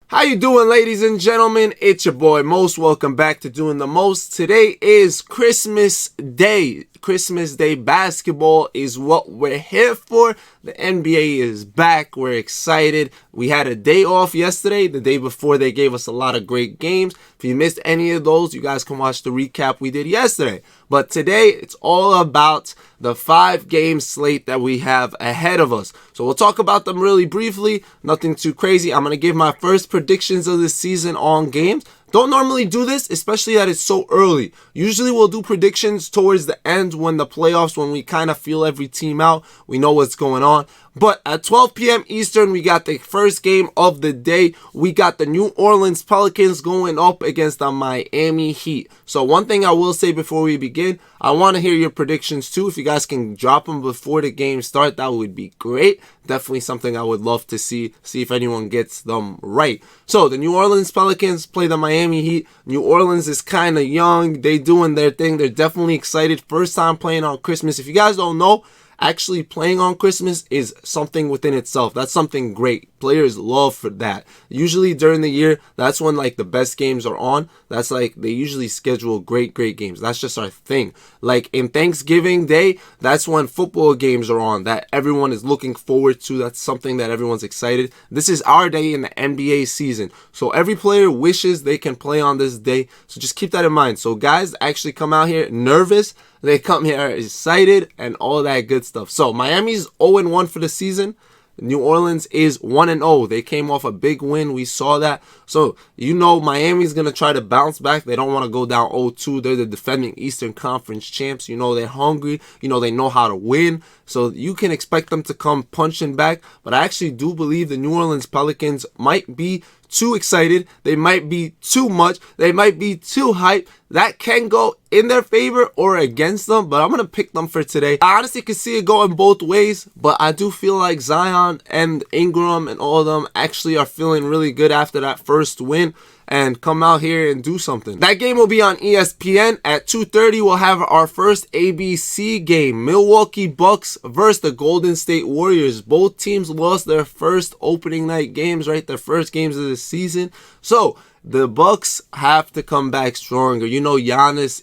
How you doing, ladies and gentlemen? It's your boy Most. Welcome back to Doing the Most. Today is Christmas Day. Christmas Day basketball is what we're here for. The NBA is back. We're excited. We had a day off yesterday. The day before, they gave us a lot of great games. If you missed any of those, you guys can watch the recap we did yesterday. But today, it's all about the 5-game slate that we have ahead of us. So we'll talk about them really briefly. Nothing too crazy. I'm going to give my first predictions of the season on games. Don't normally do this, especially that it's so early. Usually we'll do predictions towards the end when the playoffs, when we kind of feel every team out. We know what's going on. But at 12 p.m. Eastern, we got the first game of the day. We got the New Orleans Pelicans going up against the Miami Heat. So one thing I will say before we begin, I want to hear your predictions too. If you guys can drop them before the game start, that would be great. Definitely something I would love to see if anyone gets them right. So the New Orleans Pelicans play the Miami Heat. New Orleans is kind of young. They doing their thing. They're definitely excited. First time playing on Christmas. If you guys don't know, actually playing on Christmas is something within itself. That's something great. Players love for that. Usually during the year, that's when like the best games are on. That's like they usually schedule great games. That's just our thing. Like in Thanksgiving Day, that's when football games are on that everyone is looking forward to. That's something that everyone's excited. This is our day in the NBA season. So every player wishes they can play on this day. So just keep that in mind. So guys actually come out here nervous. They come here excited and all that good stuff. So Miami's 0-1 for the season. New Orleans is 1-0. They came off a big win. We saw that. So, you know, Miami's going to try to bounce back. They don't want to go down 0-2. They're the defending Eastern Conference champs. You know, they're hungry. You know, they know how to win. So, you can expect them to come punching back. But I actually do believe the New Orleans Pelicans might be too excited. They might be too much. They might be too hyped. That can go in their favor or against them, but I'm going to pick them for today. I honestly can see it going both ways, but I do feel like Zion and Ingram and all of them actually are feeling really good after that first win and come out here and do something. That game will be on ESPN at 2:30. We'll have our first ABC game. Milwaukee Bucks versus the Golden State Warriors. Both teams lost their first opening night games, right? Their first games of the season. So the Bucks have to come back stronger. You know, Giannis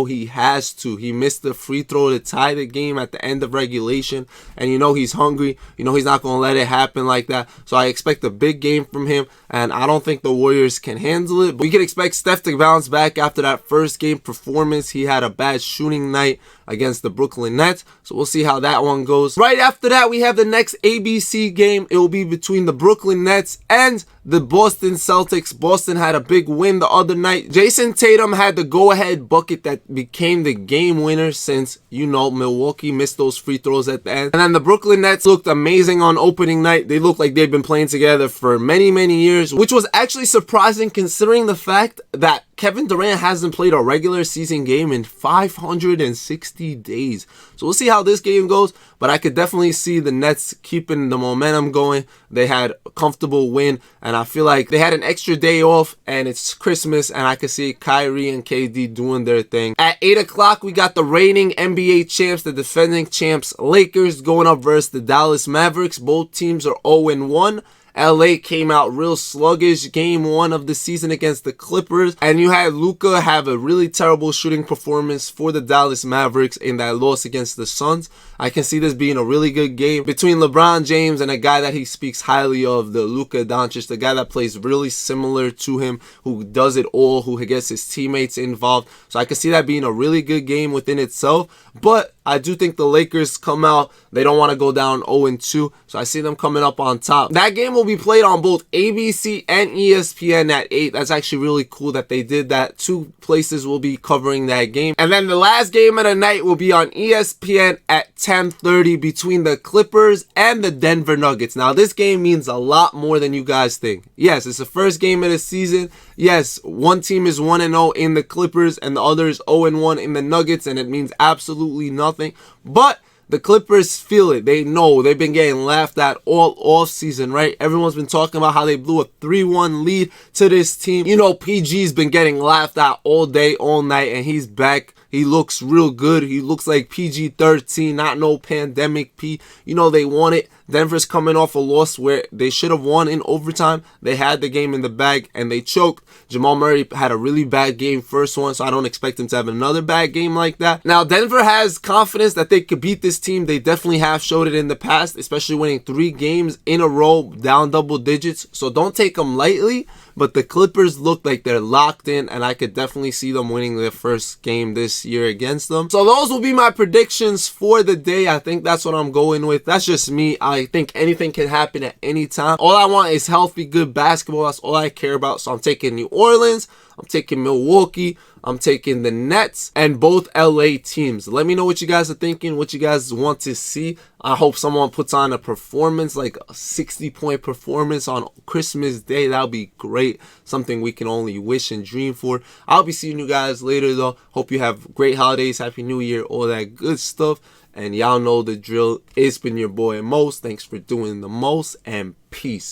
he has to. He missed the free throw to tie the game at the end of regulation. And you know he's hungry. You know he's not going to let it happen like that. So I expect a big game from him. And I don't think the Warriors can handle it. But we can expect Steph to bounce back after that first game performance. He had a bad shooting night against the Brooklyn Nets. So we'll see how that one goes. Right after that, we have the next ABC game. It will be between the Brooklyn Nets and the Boston Celtics. Boston had a big win the other night. Jason Tatum had the go-ahead bucket that became the game winner since, you know, Milwaukee missed those free throws at the end. And then the Brooklyn Nets looked amazing on opening night. They looked like they've been playing together for many years, which was actually surprising considering the fact that Kevin Durant hasn't played a regular season game in 560 days. So we'll see how this game goes, but I could definitely see the Nets keeping the momentum going. They had a comfortable win, and I feel like they had an extra day off, and it's Christmas, and I could see Kyrie and KD doing their thing. At 8 o'clock, we got the reigning NBA champs, the defending champs, Lakers, going up versus the Dallas Mavericks. Both teams are 0-1. LA came out real sluggish game 1 of the season against the Clippers, and you had Luka have a really terrible shooting performance for the Dallas Mavericks in that loss against the Suns. I can see this being a really good game between LeBron James and a guy that he speaks highly of, the Luka Doncic, the guy that plays really similar to him, who does it all, who gets his teammates involved. So I can see that being a really good game within itself, but I do think the Lakers come out. They don't want to go down 0-2, so I see them coming up on top. That game will be played on both ABC and ESPN at 8. That's actually really cool that they did that. 2 places will be covering that game. And then the last game of the night will be on ESPN at 10:30 between the Clippers and the Denver Nuggets. Now, this game means a lot more than you guys think. Yes, it's the first game of the season. Yes, one team is 1-0 in the Clippers and the other is 0-1 in the Nuggets, and it means absolutely nothing. But the Clippers feel it. They know. They've been getting laughed at all off season, right? Everyone's been talking about how they blew a 3-1 lead to this team. You know, PG's been getting laughed at all day, all night, and he's back He looks real good. He looks like PG-13, not no pandemic P. You know, they won it. Denver's coming off a loss where they should have won in overtime. They had the game in the bag and they choked. Jamal Murray had a really bad game first one, so I don't expect him to have another bad game like that. Now, Denver has confidence that they could beat this team. They definitely have showed it in the past, especially winning 3 games in a row down double digits. So don't take them lightly, but the Clippers look like they're locked in, and I could definitely see them winning their first game this year against them. So those will be my predictions for the day. I think that's what I'm going with. That's just me. I think anything can happen at any time. All I want is healthy, good basketball. That's all I care about. So I'm taking New Orleans, I'm taking Milwaukee, I'm taking the Nets, and both LA teams. Let me know what you guys are thinking, what you guys want to see. I hope someone puts on a performance, like a 60-point performance on Christmas Day. That would be great. Something we can only wish and dream for. I'll be seeing you guys later, though. Hope you have great holidays, Happy New Year, all that good stuff. And y'all know the drill. It's been your boy Most. Thanks for doing the most, and peace.